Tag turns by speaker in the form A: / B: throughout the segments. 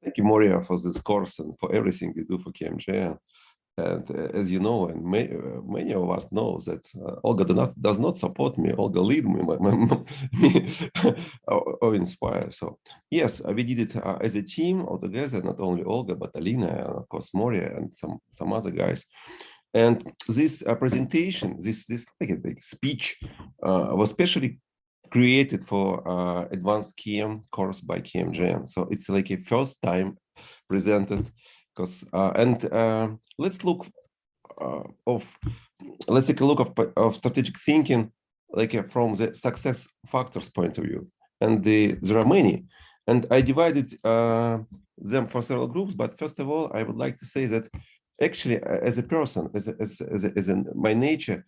A: Thank you, Moria, for this course and for everything you do for KMJ. And as you know, and many of us know that Olga does not support me. Olga lead me, me or inspire. So yes, we did it as a team altogether. Not only Olga, but Alina, and of course Moria, and some other guys. And this presentation, this like a big speech, was specially created for advanced KM course by KMJN. So it's like a first time presented. Because let's look let's take a look of strategic thinking, like from the success factors point of view, and there are many, and I divided them for several groups. But first of all, I would like to say that actually, as a person, as in my nature,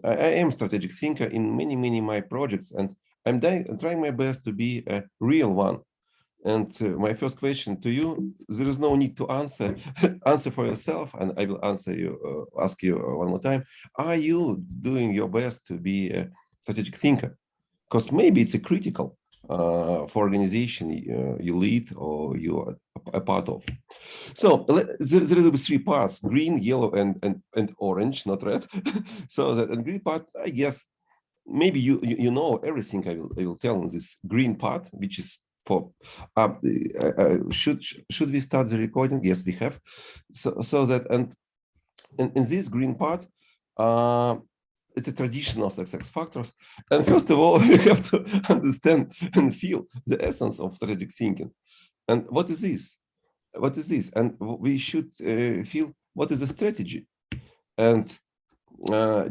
A: I am strategic thinker in many my projects, and I'm trying my best to be a real one. And my first question to you, there is no need to answer for yourself, and I will ask you one more time. Are you doing your best to be a strategic thinker? Because maybe it's a critical for organization you lead or you are a part of. So there will be three parts: green, yellow, and orange, not red. So the green part, I guess, maybe you know everything I will tell in this green part, which is for should we start the recording? Yes, we have. So that, and in this green part, it's a traditional success factors. And first of all, we have to understand and feel the essence of strategic thinking. And what is this? What is this? And we should feel what is the strategy. And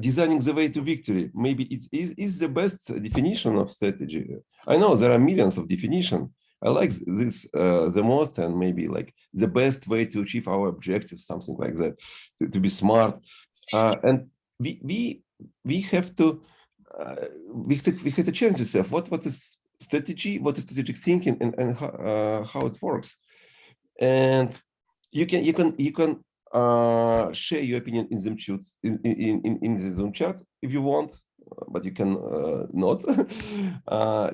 A: designing the way to victory, maybe it is the best definition of strategy. I know there are millions of definitions. I like this the most, and maybe like the best way to achieve our objectives, something like that, to be smart. And we have to we have to change ourselves. What is strategy? What is strategic thinking, and how it works? And you can share your opinion in the Zoom chat if you want, but you can not.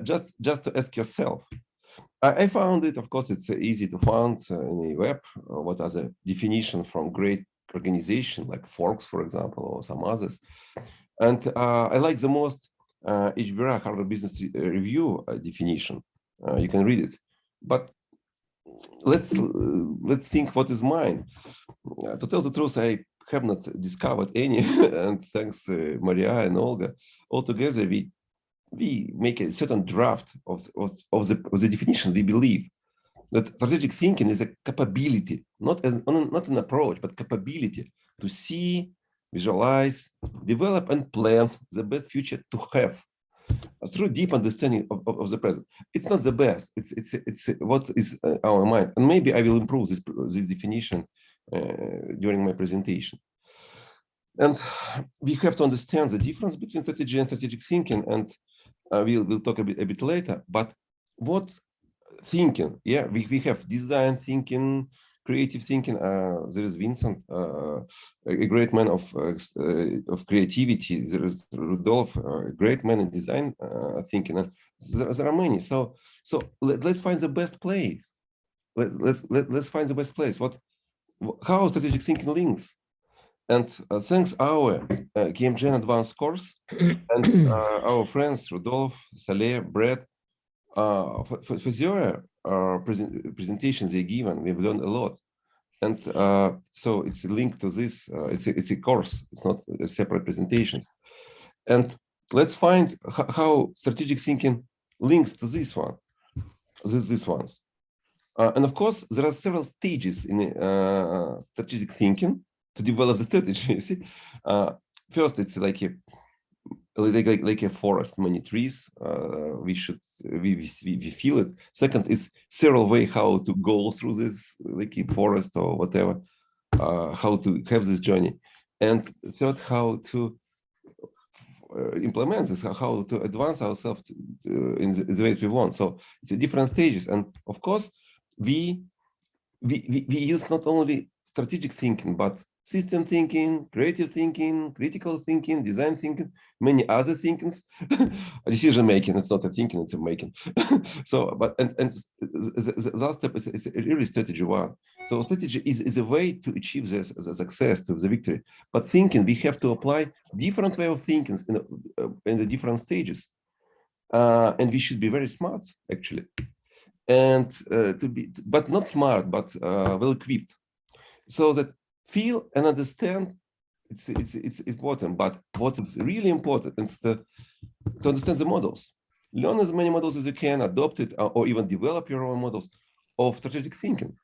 A: Just to ask yourself. I found it, of course, it's easy to find in the web. What are the definitions from great organization like Forbes, for example, or some others. And I like the most HBR, Harvard Business Review definition. You can read it. But let's think what is mine. To tell the truth, I have not discovered any, and thanks Maria and Olga, altogether we make a certain draft of the definition. We believe that strategic thinking is a capability, not an approach, but capability to see, visualize, develop, and plan the best future to have through deep understanding of the present. It's not the best. It's what is our mind, and maybe I will improve this definition during my presentation. And we have to understand the difference between strategy and strategic thinking, and we'll talk a bit later. But what thinking? Yeah, we have design thinking, creative thinking. There is Vincent, a great man of creativity. There is Rudolf, a great man in design thinking. And there are many. So let's find the best place. Let's find the best place. How strategic thinking links? And thanks our KMJN advanced course and our friends Rudolf, Saleh, Brett, for their presentations they given, we've learned a lot. And so it's a link to this. It's a course. It's not separate presentations. And let's find how strategic thinking links to this one. These ones. And of course, there are several stages in strategic thinking to develop the strategy. You see, first it's like a forest, many trees. We feel it. Second is several ways how to go through this like a forest or whatever, how to have this journey. And third, how to implement this, how to advance ourselves in the way we want. So it's a different stages. And of course, we use not only strategic thinking, but system thinking, creative thinking, critical thinking, design thinking, many other thinkings. Decision making, it's not a thinking, it's a making. So, but and the last step is really strategy one. So strategy is a way to achieve this the success, to the victory. But thinking, we have to apply different way of thinking in the different stages. And we should be very smart, actually. And to be, but not smart, but well equipped. So that feel and understand, it's important. But what is really important is to understand the models. Learn as many models as you can, adopt it, or even develop your own models of strategic thinking.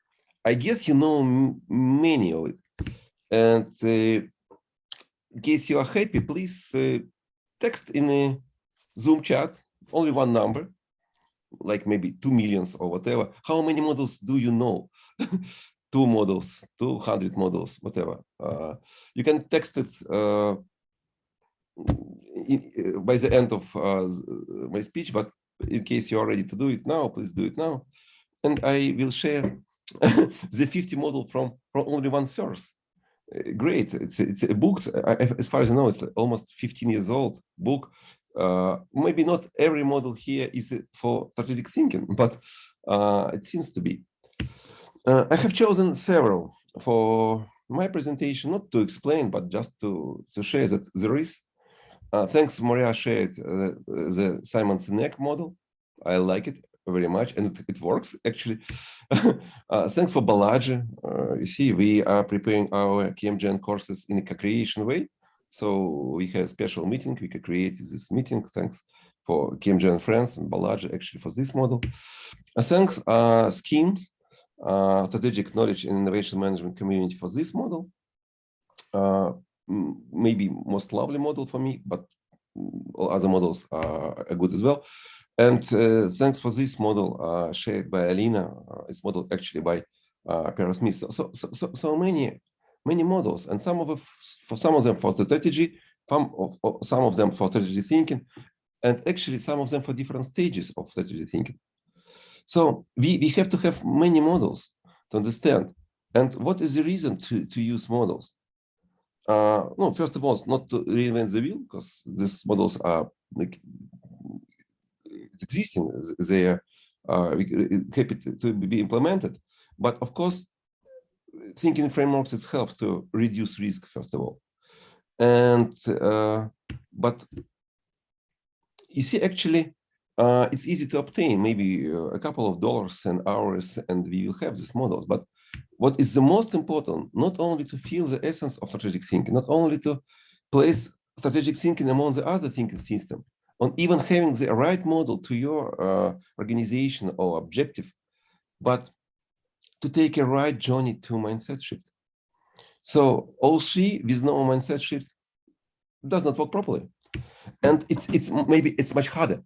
A: I guess you know many of it. And in case you are happy, please text in a Zoom chat, only one number, like maybe 2 million or whatever. How many models do you know? 2 models, 200 models, whatever. You can text it by the end of my speech, but in case you are ready to do it now, please do it now. And I will share the 50 model from only one source. Great, it's a book. As far as I know, it's almost 15 years old book. Maybe not every model here is for strategic thinking, but it seems to be. I have chosen several for my presentation, not to explain, but just to share that there is. Thanks, Maria shared the Simon Sinek model. I like it very much, and it works actually. Thanks for Balaji. You see, we are preparing our KMGen courses in a co-creation way. So we have a special meeting. We can create this meeting. Thanks for KMGen friends and Balaji actually for this model. Thanks Schemes, Strategic Knowledge and Innovation Management Community for this model. Maybe most lovely model for me, but all other models are good as well. And thanks for this model shared by Alina. It's modeled actually by Pierre Smith. So many models, and some of them for strategy, some of them for strategy thinking, and actually some of them for different stages of strategy thinking. So we have to have many models to understand. And what is the reason to use models? No, first of all, it's not to reinvent the wheel, because these models are like it's existing. They are happy to be implemented. But of course, thinking frameworks, it helps to reduce risk, first of all. And but you see, actually, it's easy to obtain, maybe a couple of dollars and hours, and we will have these models. But what is the most important, not only to feel the essence of strategic thinking, not only to place strategic thinking among the other thinking system, on even having the right model to your organization or objective, but to take a right journey to mindset shift. So all three with no mindset shift does not work properly. And it's maybe it's much harder,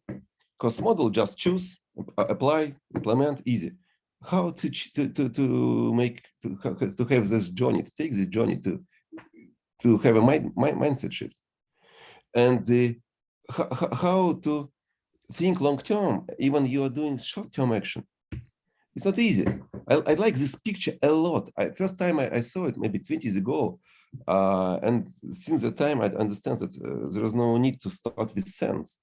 A: because model just choose, apply, implement, easy. How to have this journey, to take this journey to have a mindset shift, and how to think long term, even you are doing short term action. It's not easy. I like this picture a lot. First time I saw it maybe 20 years ago, and since that time I understand that there is no need to start with sands.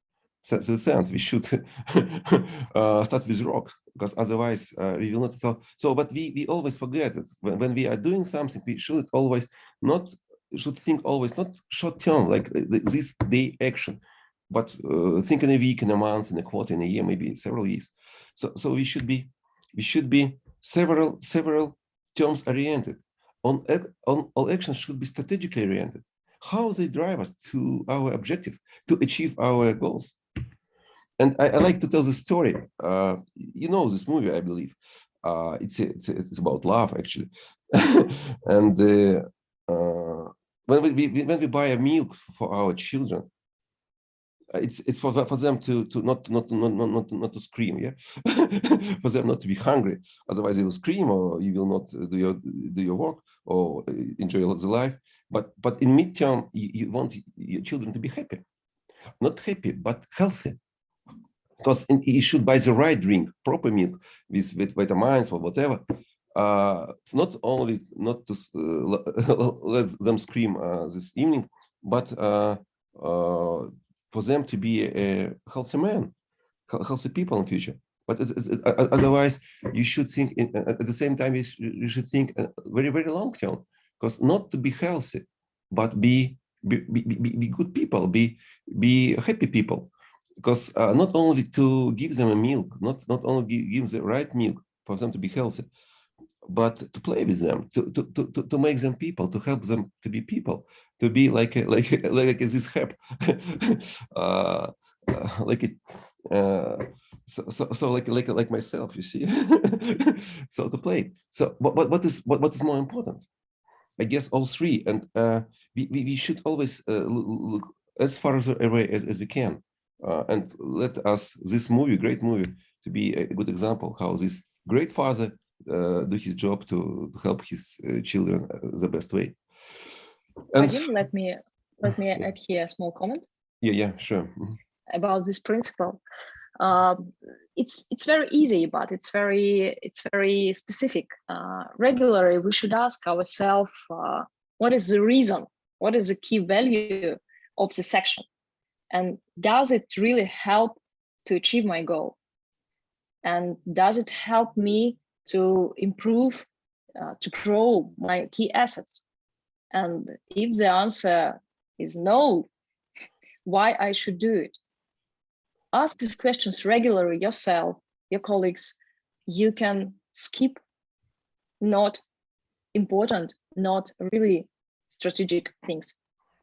A: The sands, we should start with rock, because otherwise we will not. So but we always forget that when we are doing something, we should always think always not short term, like this day action, but think in a week, in a month, in a quarter, in a year, maybe several years. So we should be several terms oriented. All actions should be strategically oriented. How they drive us to our objective, to achieve our goals. And I like to tell the story. You know this movie, I believe. It's about love, actually. And when we buy a milk for our children, it's for them to not to scream, yeah, for them not to be hungry. Otherwise, they will scream, or you will not do your work or enjoy the life. But in midterm, you want your children to be happy, not happy, but healthy. Because you should buy the right drink, proper milk with vitamins or whatever. not only not to let them scream this evening, but for them to be a healthy man, healthy people in future. But otherwise, you should think at the same time. You should think very, very long term, because not to be healthy, but be good people, be happy people. Because not only to give them a milk, not only give the right milk for them to be healthy, but to play with them, to make them people, to help them to be people, to be like this hep, like it. So like myself, you see. So to play. So what is more important? I guess all three, and we should always look as far away as we can, and let us this movie, great movie, to be a good example how this great father do his job to help his children the best way. And
B: Vadim, let me add here a small comment.
A: Yeah, sure.
B: About this principle. It's very easy, but it's very specific. Regularly, we should ask ourselves, what is the reason? What is the key value of the section? And does it really help to achieve my goal? And does it help me to improve, to grow my key assets? And if the answer is no, why I should do it? Ask these questions regularly yourself, your colleagues. You can skip not important, not really strategic things.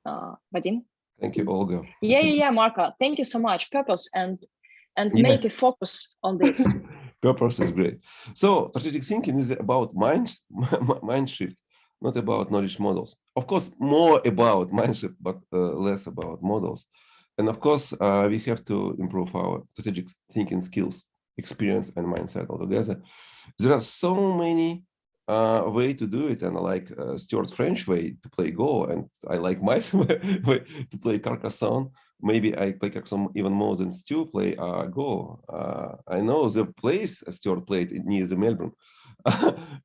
B: Vadim?
A: Thank you, Olga.
B: Yeah, Marka. Thank you so much. Purpose and make a focus on this.
A: Purpose is great. So strategic thinking is about mind shift, not about knowledge models. Of course, more about mind shift, but less about models. And of course, we have to improve our strategic thinking skills, experience, and mindset altogether. There are so many ways to do it, and I like Stuart French way to play Go, and I like my way to play Carcassonne. Maybe I play Carcassonne even more than Stu play Go. I know the place Stuart played near the Melbourne.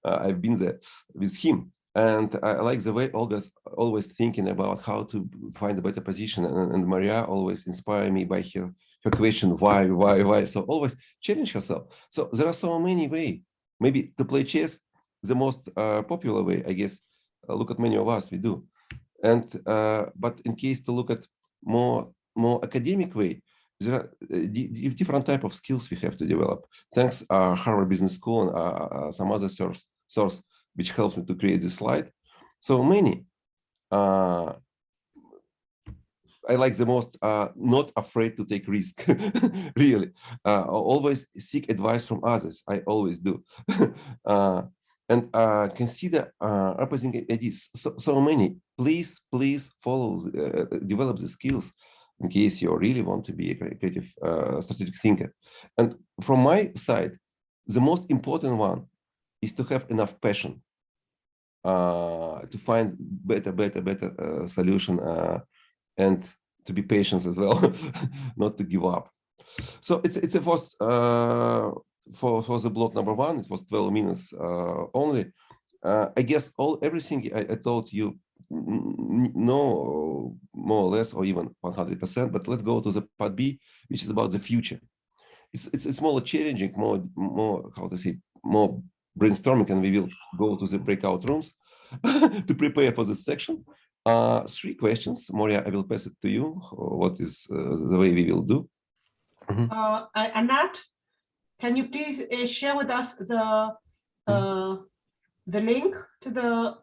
A: I've been there with him. And I like the way Olga's always thinking about how to find a better position. And Maria always inspire me by her question, why? So always challenge herself. So there are so many ways. Maybe to play chess, the most popular way, I guess, look at many of us, we do. And but in case to look at more academic way, there are different type of skills we have to develop. Thanks Harvard Business School and some other source which helps me to create this slide. So many. I like the most not afraid to take risk. Really, always seek advice from others. I always do. And consider opposing ideas. So many. Please follow, develop the skills in case you really want to be a creative strategic thinker. And from my side, the most important one is to have enough passion to find better solution and to be patient as well, not to give up. So it's a first for the block number one. It was 12 minutes only. I guess everything I told you know more or less, or even 100%. But let's go to the part B, which is about the future. It's more challenging, more how to say, more brainstorming, and we will go to the breakout rooms to prepare for this section. 3 questions. Moria, I will pass it to you. What is the way we will do?
C: Anat, can you please share with us the link to the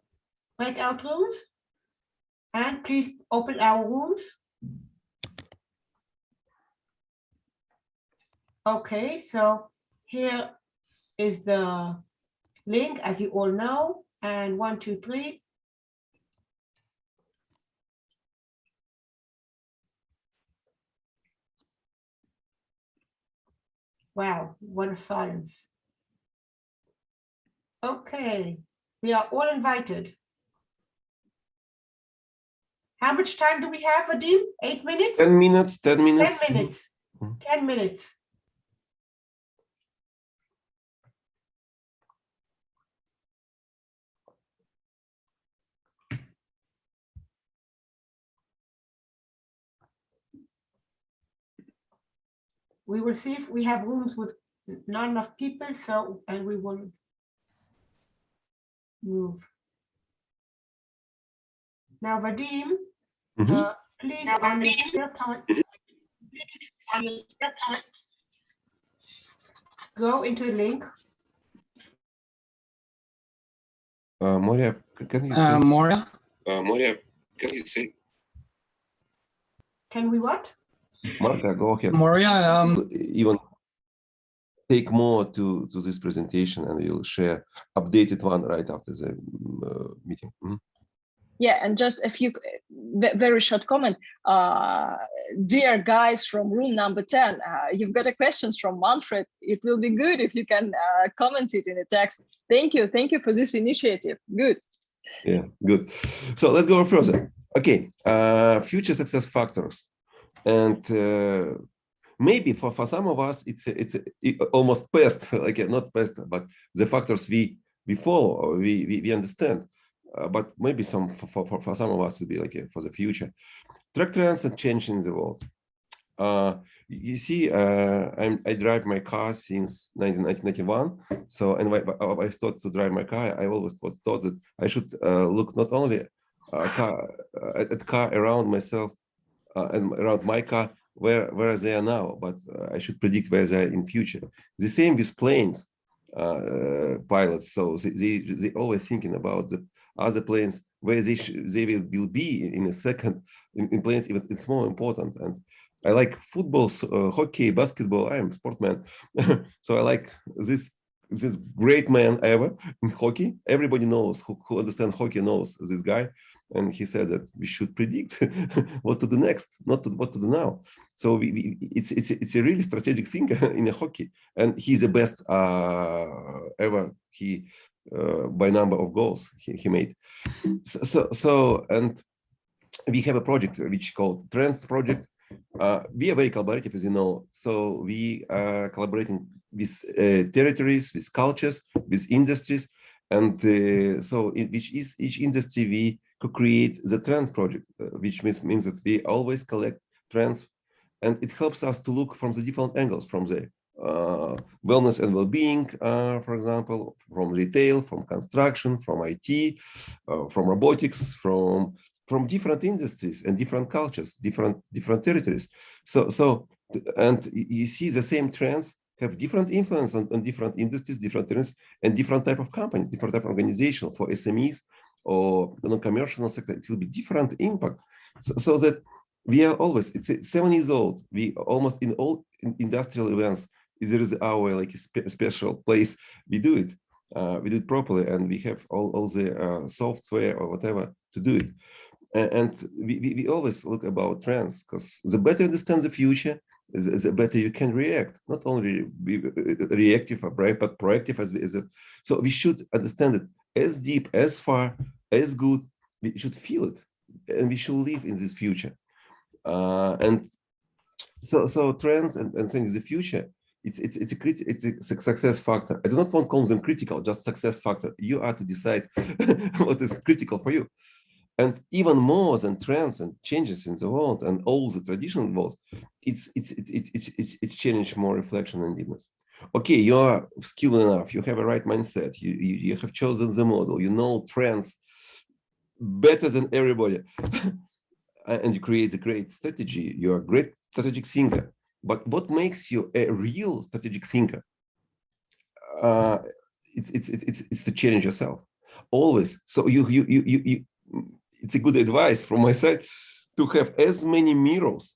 C: breakout rooms? And please open our rooms. Okay, so here is the link, as you all know, and 1, 2, 3. Wow, what a silence. Okay, we are all invited. How much time do we have, Vadim? 8 minutes?
A: 10 minutes, 10 minutes.
C: 10 minutes, 10 minutes. we will see if we have rooms with not enough people, so, and we will move. Now, Vadim,
A: Mhm.
C: please, on your spare time, go into the link.
A: Moria, can you say?
D: Moria,
A: Moria, can you say?
C: Can we what?
A: Marta, go ahead.
D: Moria,
A: Even take more to this presentation, and we'll share updated one right after the meeting. Mhm.
B: Yeah, and just a few very short comment. Dear guys from room number 10, you've got a questions from Manfred. It will be good if you can comment it in a text. Thank you for this initiative. Good.
A: Yeah, good. So let's go further. Okay, future success factors, and maybe for some of us it's almost past, like not past, but the factors we follow, or we understand. But maybe for some of us to be like for the future. Track trends and change in the world. You see, I drive my car since 1991. So, and when I started to drive my car, I always thought that I should look not only at car around myself and around my car, where they are now, but I should predict where they are in future. The same with planes pilots. So they always thinking about the other planes, where they will be in a second. In planes, it's more important. And I like football, hockey, basketball. I am a sportman, so I like this great man ever in hockey. Everybody knows who understands hockey knows this guy, and he said that we should predict what to do next, not what to do now. So it's a really strategic thing in a hockey, and he's the best ever. He by number of goals he made. So and we have a project which called Trends Project. We are very collaborative, as you know. So we are collaborating with territories, with cultures, with industries, and so in each industry we co-create the Trends Project, which means that we always collect trends, and it helps us to look from the different angles, from the wellness and well-being, for example, from retail, from construction, from IT, from robotics, from different industries and different cultures, different territories. So and you see the same trends have different influence on different industries, different trends, and different type of company, different type of organization. For SMEs or non-commercial sector, it will be different impact. So that we are always, it's 7 years old. We almost in all industrial events, there is our like special place we do it properly, and we have all the software or whatever to do it. And we always look about trends, because the better you understand the future, the better you can react. Not only be reactive or brave, but proactive as it. So we should understand it as deep, as far, as good. We should feel it, and we should live in this future. And so trends and things in the future. It's a success factor. I do not want to call them critical, just success factor. You are to decide what is critical for you. And even more than trends and changes in the world and all the traditional worlds, it's challenge more reflection and deepness. Okay, you are skilled enough, you have a right mindset, you have chosen the model, you know trends better than everybody, and you create a great strategy. You're a great strategic thinker. But what makes you a real strategic thinker? It's to challenge yourself always. So you it's a good advice from my side to have as many mirrors,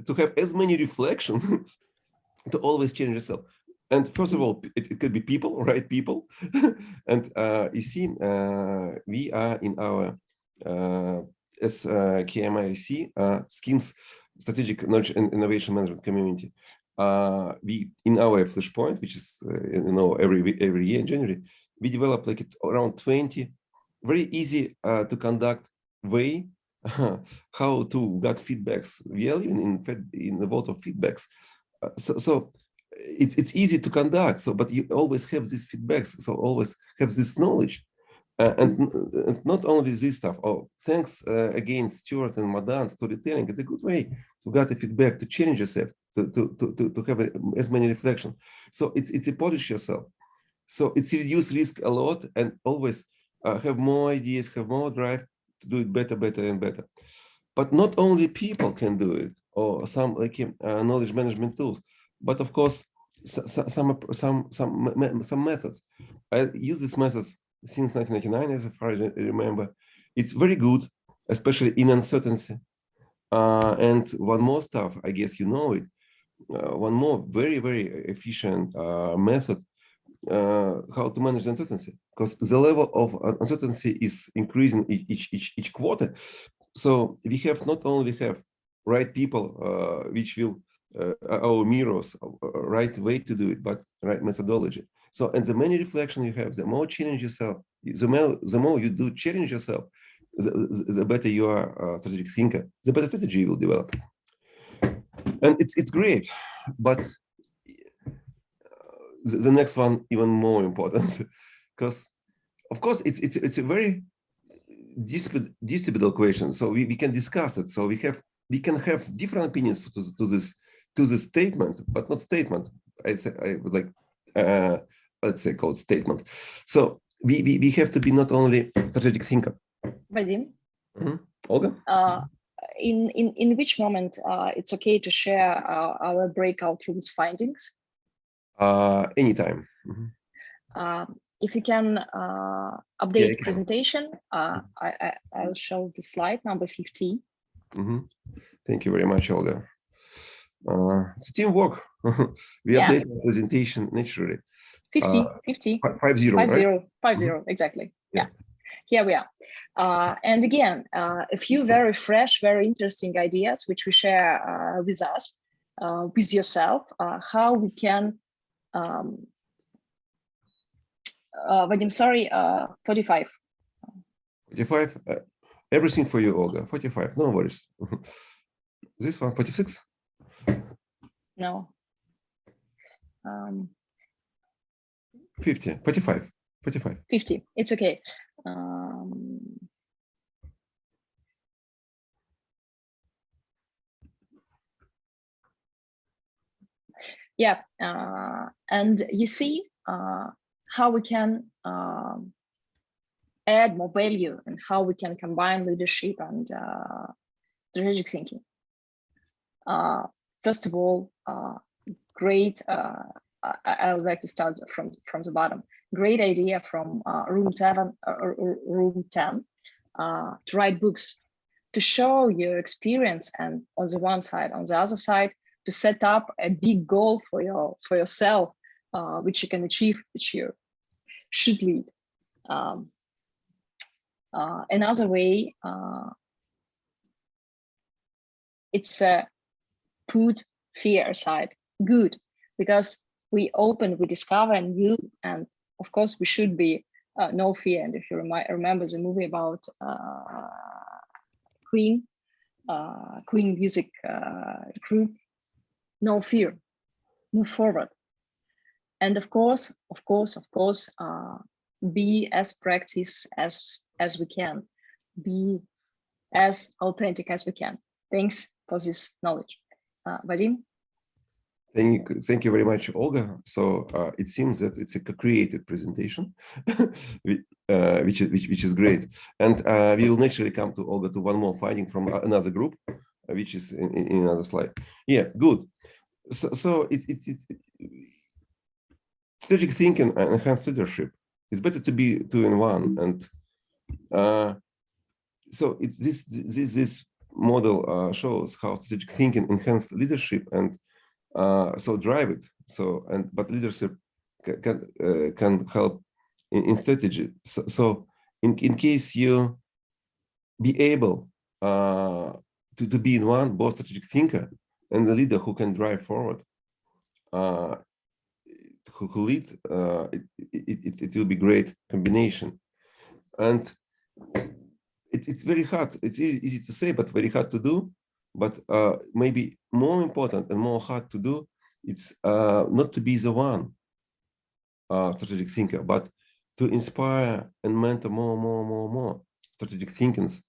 A: to have as many reflections, to always change yourself. And first of all, it could be people, right? People. And you see, we are in our as KMIC schemes, strategic knowledge and innovation management community. We in our flashpoint, which is every year in January, we develop like around 20 very easy to conduct way how to get feedbacks. We are living in the world of feedbacks, so it's easy to conduct. So, but you always have these feedbacks. So always have this knowledge, and not only this stuff. Oh, thanks again, Stuart and Madan. Storytelling. It's a good way to get a feedback, to change yourself, to have as many reflections. So it's a polish yourself. So it's reduce risk a lot, and always have more ideas, have more drive to do it better, better, and better. But not only people can do it, or some like knowledge management tools, but of course some methods. I use these methods since 1999, as far as I remember. It's very good, especially in uncertainty. And one more stuff, I guess you know it. One more very, very efficient method how to manage the uncertainty, because the level of uncertainty is increasing each quarter. So we have not only have right people which will our mirrors, right way to do it, but right methodology. So, and the many reflection you have, the more challenge yourself, the more you do challenge yourself, the better you are a strategic thinker, the better strategy you will develop. And it's great, but the next one even more important, because of course it's a very disputable question. So we can discuss it. So we can have different opinions to this statement, but not statement. I would like let's say called statement. So we have to be not only strategic thinker.
B: Vadim,
A: Olga?
B: In which moment it's okay to share our breakout rooms findings?
A: Anytime.
B: If you can update presentation, I'll show the slide number 50.
A: Thank you very much, Olga. It's teamwork. We update the presentation naturally.
B: 50.
A: 50,
B: 50,
A: right?
B: 50, exactly. Yeah, here we are. And again, a few very fresh, very interesting ideas which we share with us, with yourself, how we can Vadim, sorry, 45.
A: 45, everything for you, Olga. 45, no worries. This one, 46?
B: No.
A: 50, 45, 45.
B: 50, it's okay. Yeah, and you see how we can add more value and how we can combine leadership and strategic thinking. First of all, great. I would like to start from the bottom. Great idea from room 10 to write books, to show your experience, and on the one side, on the other side, to set up a big goal for yourself, which you can achieve, which you should lead. Another way, it's put fear aside. Good, because we open, we discover new, and of course we should be no fear. And if you remember the movie about Queen music group, no fear, move forward. And of course, be as practice as we can, be as authentic as we can. Thanks for this knowledge. Vadim?
A: Thank you very much, Olga. So it seems that it's a co-created presentation, which is great. And we will naturally come to Olga to one more finding from another group, which is in another slide. Yeah, good. So strategic thinking and enhanced leadership. It's better to be two in one. And so this model shows how strategic thinking enhance leadership and so drive it. So but leadership can help in strategy. So in case you be able to be in one, both strategic thinker and the leader who can drive forward, who leads, it will be great combination. And it's very hard. It's easy to say, but very hard to do. But maybe more important and more hard to do, it's not to be the one strategic thinker, but to inspire and mentor more strategic thinkers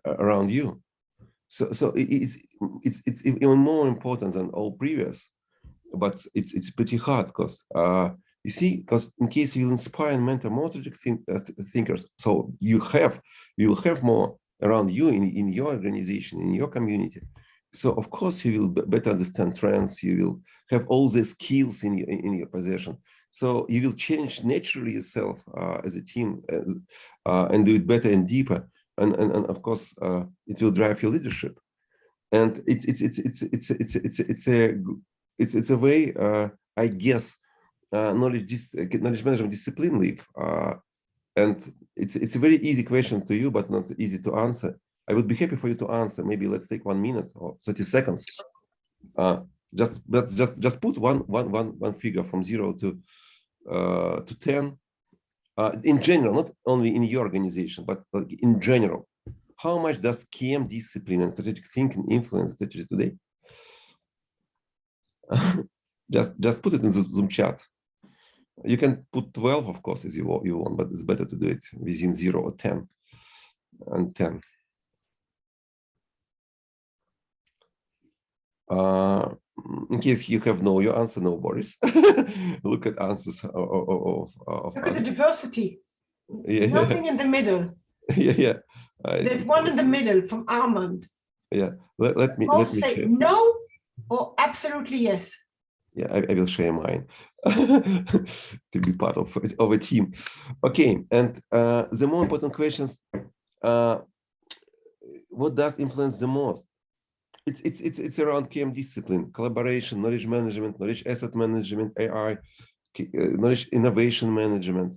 A: around you. So it's even more important than all previous, but it's pretty hard because you see, because in case you will inspire and mentor more strategic thinkers, so you will have more around you in your organization, in your community. So of course you will better understand trends. You will have all the skills in your possession. So you will change naturally yourself as a team and do it better and deeper. And of course it will drive your leadership. And it's a way, I guess, knowledge management discipline live. And it's a very easy question to you, but not easy to answer. I would be happy for you to answer. Maybe let's take 1 minute or 30 seconds. Just put one figure from 0 to 10. In general, not only in your organization, but in general. How much does KM discipline and strategic thinking influence strategy today? just put it in the Zoom chat. You can put 12, of course, as you want, but it's better to do it within 0 or 10 and 10. In case you have your answer, no worries. Look at answers of
C: Look at the diversity.
A: Yeah,
C: Nothing in the middle.
A: Yeah.
C: There's one in the middle from Armand.
A: Yeah, let me
C: say
A: share.
C: No or absolutely yes.
A: Yeah, I will share mine to be part of a team. Okay, and the more important questions, what does influence the most? It's around KM discipline, collaboration, knowledge management, knowledge asset management, AI, knowledge innovation management,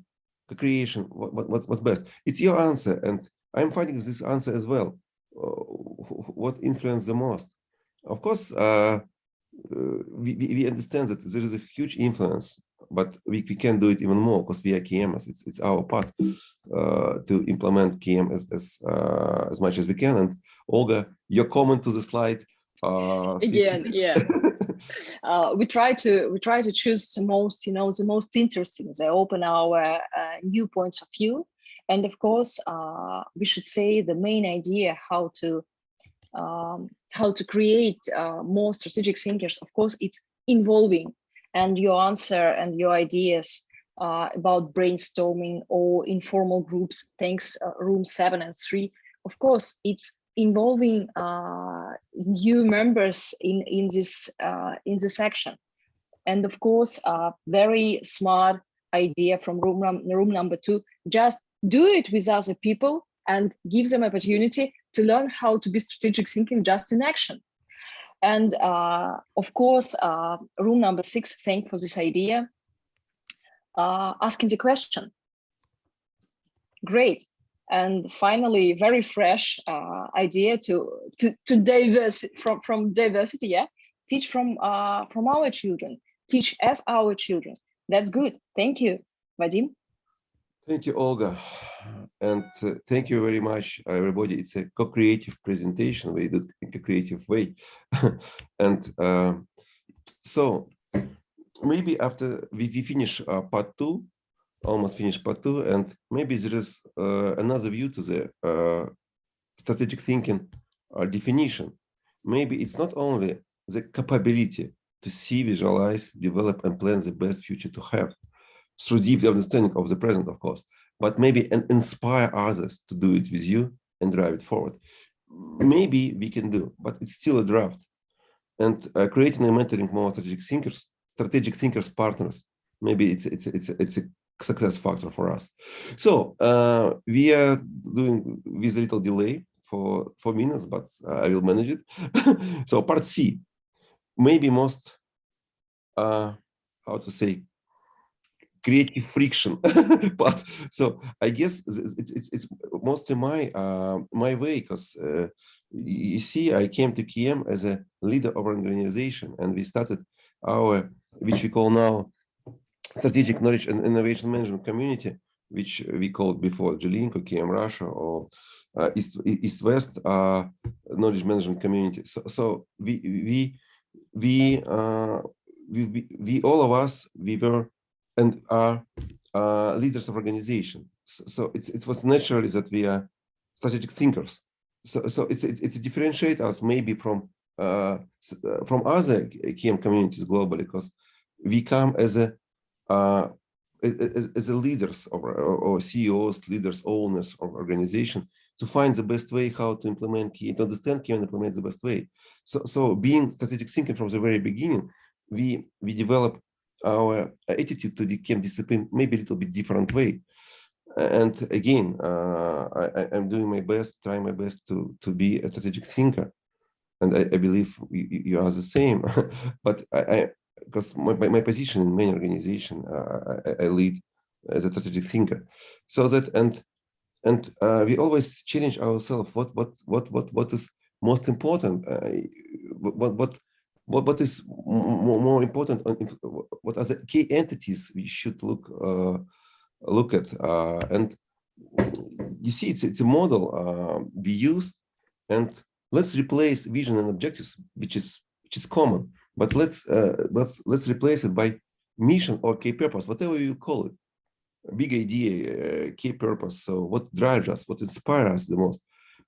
A: co-creation. What's best? It's your answer, and I'm finding this answer as well. What influences the most? Of course, we understand that there is a huge influence, but we can do it even more because we are KMers. It's our part to implement KM as much as we can. And Olga, your comment to the slide.
B: Again, yeah. We try to choose the most, the most interesting. They open our new points of view, and of course, we should say the main idea how to create more strategic thinkers. Of course, it's involving, and your answer and your ideas about brainstorming or informal groups. Thanks, room 7 and 3. Of course, it's involving new members in this section, and of course, very smart idea from room number 2. Just do it with other people and give them opportunity to learn how to be strategic thinking just in action. And of course, room number 6, thank for this idea. Asking the question. Great. And finally, very fresh idea to diversity from diversity. Yeah, teach from our children. Teach as our children. That's good. Thank you, Vadim.
A: Thank you, Olga, and thank you very much, everybody. It's a co-creative presentation. We do it in a creative way, and so maybe after we finish part 2. Almost finished part 2, and maybe there is another view to the strategic thinking definition. Maybe it's not only the capability to see, visualize, develop, and plan the best future to have through deep understanding of the present, of course, but maybe inspire others to do it with you and drive it forward. Maybe we can do, but it's still a draft. And creating and mentoring more strategic thinkers partners. Maybe it's a success factor for us. So we are doing with a little delay for 4 minutes, but I will manage it. So part C, maybe most, how to say, creative friction part. So I guess it's mostly my way, because you see, I came to KM as a leader of an organization, and we started our, which we call now, strategic knowledge and innovation management community, which we called before Jelinko, KM Russia, or East-West knowledge management community. So we all of us, we were and are leaders of organization. So it was naturally that we are strategic thinkers. So it's a differentiate us maybe from other KM communities globally, because we come as a leaders or CEOs, leaders, owners of organization, to find the best way how to implement KM, to understand KM and implement the best way. So being strategic thinking from the very beginning, we develop our attitude to the KM discipline maybe a little bit different way. And again, I'm doing my best, trying my best to be a strategic thinker, and I believe you are the same. But because my position in many organizations, I lead as a strategic thinker, so that and we always challenge ourselves. What is most important? What is more important? What are the key entities we should look at, and you see it's a model we use, and let's replace vision and objectives, which is common, but let's replace it by mission or key purpose, whatever you call it. Big idea, key purpose. So what drives us, what inspires us the most,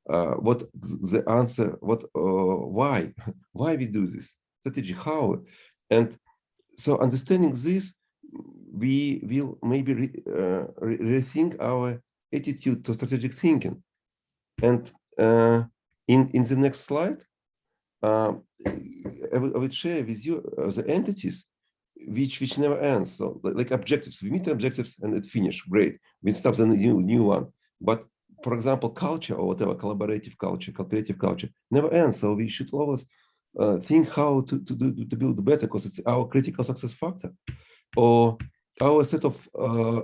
A: what the answer, what why we do this strategy, how. And so understanding this, we will maybe rethink our attitude to strategic thinking. And in the next slide, I will share with you the entities which never ends. So like objectives, we meet objectives and it finish. Great, we stop the new one. But for example, culture or whatever, collaborative culture, creative culture never ends. So we should always think how to build better, because it's our critical success factor, or our set of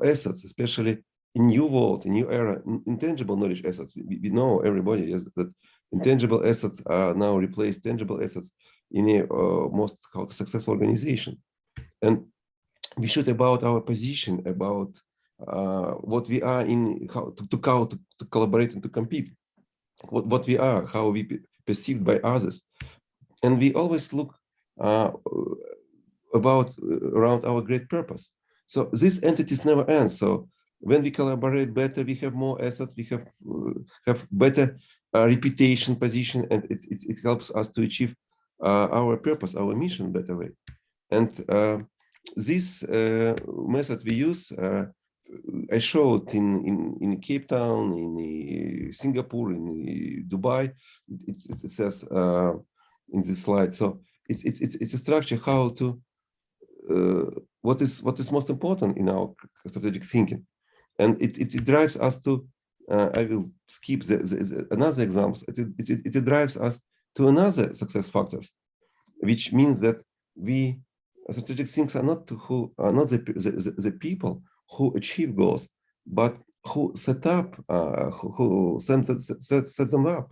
A: assets, especially in new world, in new era, intangible knowledge assets. We know, everybody, is that intangible assets are now replaced tangible assets in a most successful organization. And we should about our position, about what we are in, how to collaborate and to compete, what we are, how we perceived by others. And we always look about around our great purpose. So these entities never end. So when we collaborate better, we have more assets, we have better reputation, position, and it helps us to achieve our purpose, our mission better way. And this method we use, I showed in Cape Town, in Singapore, in Dubai. It says in this slide. So it's a structure how to what is most important in our strategic thinking, and it drives us to. I will skip another examples. It drives us to another success factors, which means that we strategic thinkers are not the people who achieve goals, but who set up, who set them up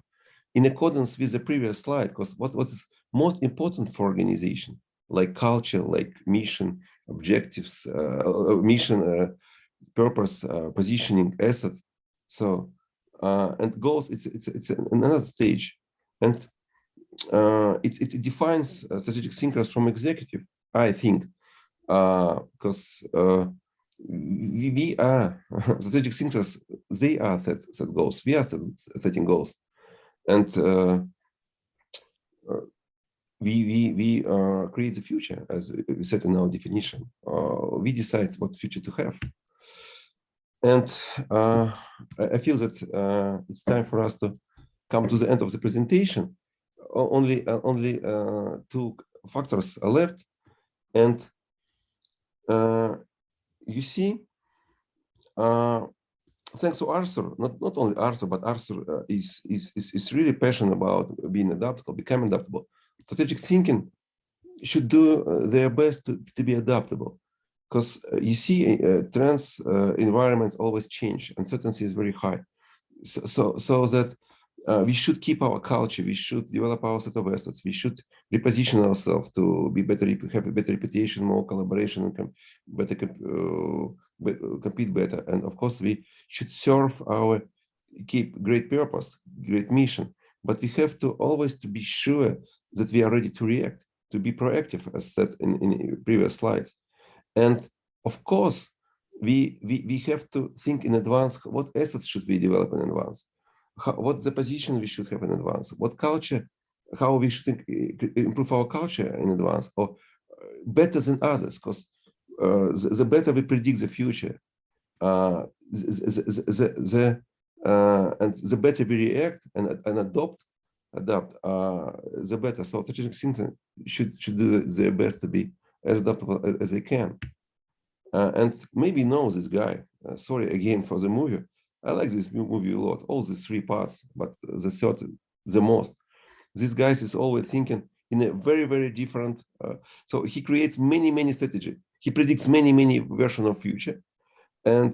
A: in accordance with the previous slide. Because what is most important for organization, like culture, like mission, objectives, mission, purpose, positioning, assets. So and goals, it's another stage, and it defines strategic thinkers from executive, I think, because we are strategic thinkers. They are set goals. We are setting goals, and we create the future, as we said in our definition. We decide what future to have. And I feel that it's time for us to come to the end of the presentation. Only two factors are left, and you see, thanks to Arthur, not only Arthur, but Arthur is really passionate about being adaptable, becoming adaptable. Strategic thinking should do their best to be adaptable, because you see, trends, environments always change. Uncertainty is very high, so that we should keep our culture. We should develop our set of assets. We should reposition ourselves to be better, have a better reputation, more collaboration, and better compete better. And of course, we should serve our great purpose, great mission. But we have to always to be sure that we are ready to react, to be proactive, as said in previous slides. And of course, we have to think in advance, what assets should we develop in advance? what the position we should have in advance, what culture, how we should improve our culture in advance, or better than others, because the better we predict the future, and the better we react and adapt, the better. So strategic thinking should do their best to be as adaptable as they can. And maybe know this guy. Sorry again for the movie. I like this movie a lot. All these three parts, but the third the most. This guy is always thinking in a very, very different. So he creates many strategy. He predicts many versions of future, and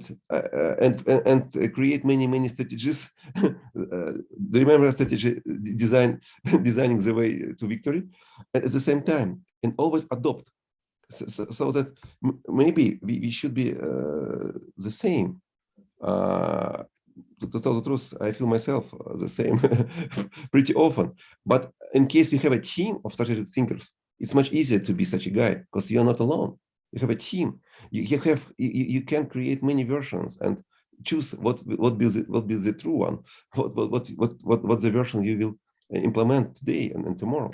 A: create many strategies. Remember strategy designing the way to victory, and at the same time, and always adopt. So that maybe we should be the same. To tell the truth, I feel myself the same pretty often. But in case we have a team of strategic thinkers, it's much easier to be such a guy because you're not alone. You have a team. You can create many versions and choose what builds the true one. What the version you will implement today and tomorrow.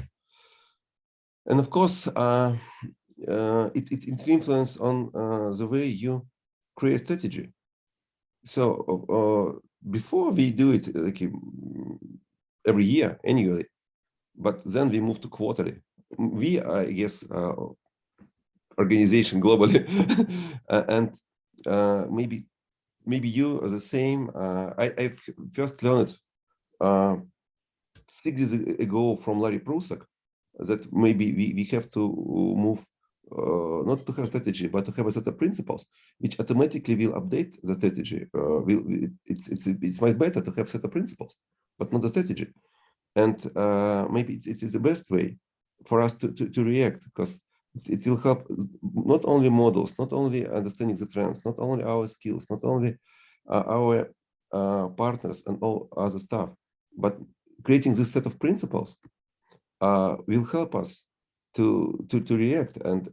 A: And of course, it influences on the way you create strategy. So before we do it like every year, annually, but then we move to quarterly. We, I guess, organization globally, and maybe you are the same. I first learned 6 years ago from Larry Prusak that maybe we have to move not to have strategy, but to have a set of principles which automatically will update the strategy. It's much better to have set of principles, but not the strategy. And maybe it is the best way for us to react, because it will help not only models, not only understanding the trends, not only our skills, not only our partners and all other stuff, but creating this set of principles will help us to react and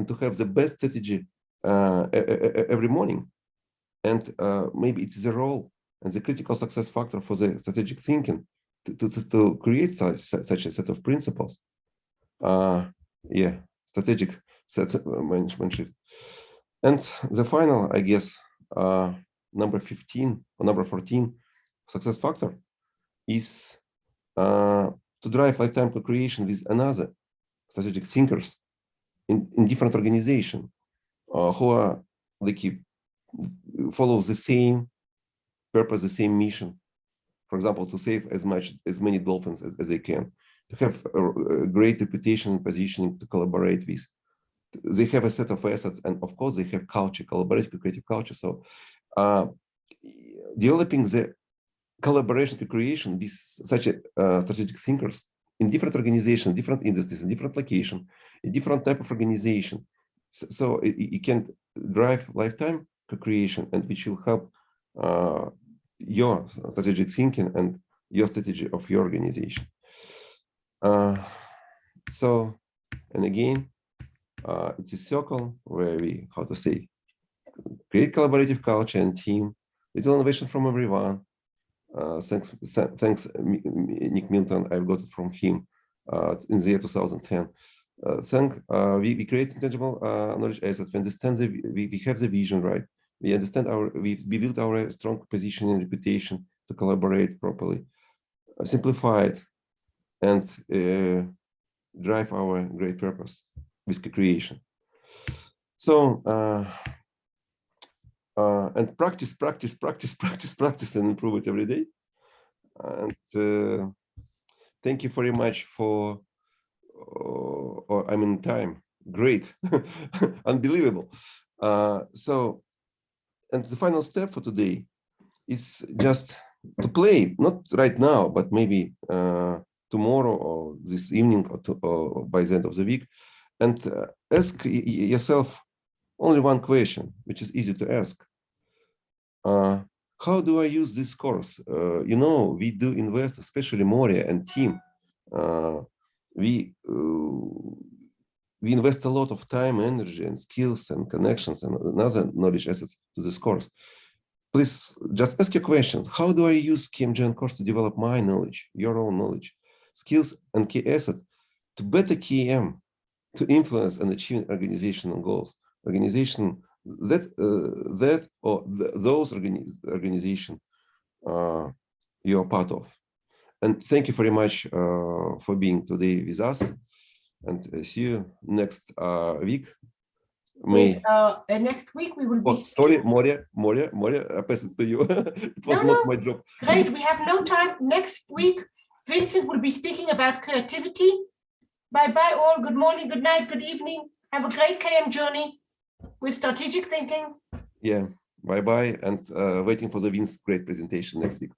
A: to have the best strategy every morning. And maybe it's the role and the critical success factor for the strategic thinking to create such a set of principles. Yeah, strategic set management shift. And the final, I guess, number 15 or number 14 success factor is to drive lifetime co-creation with another strategic thinkers in different organizations who are like follow the same purpose, the same mission. For example, to save as many dolphins as they can, to have a great reputation and positioning to collaborate with. They have a set of assets, and of course they have culture, collaborative creative culture. So developing the collaboration creation with such a strategic thinkers in different organizations, different industries, in different locations, in different type of organization. So it can drive lifetime co-creation, and which will help your strategic thinking and your strategy of your organization. So, and again, it's a circle where we, how to say, create collaborative culture and team, little innovation from everyone. Thanks, Nick Milton. I've got it from him in the year 2010. We create intangible knowledge assets. We understand we have the vision, right? We understand we built our strong position and reputation to collaborate properly, simplify it, and drive our great purpose with creation. So and practice and improve it every day. And thank you very much for, I'm in time. Great, unbelievable. So, and the final step for today is just to play, not right now, but maybe tomorrow or this evening or by the end of the week, and ask yourself only one question, which is easy to ask. How do I use this course? You know, we do invest, especially Moria and team. We invest a lot of time, energy, and skills and connections and other knowledge assets to this course. please just ask your question. How do I use KMGN course to develop my knowledge, your own knowledge, skills, and key assets to better KM, to influence and achieve organizational goals? Organization those organization you are part of. And thank you very much for being today with us. And see you next week.
C: Next week we will be.
A: Oh, sorry, Moria, I pass it to you. It was not my job.
C: Great, we have no time. Next week, Vincent will be speaking about creativity. Bye-bye all. Good morning, good night, good evening. Have a great KM journey with strategic thinking.
A: Yeah, bye-bye. And waiting for the Vince's great presentation next week.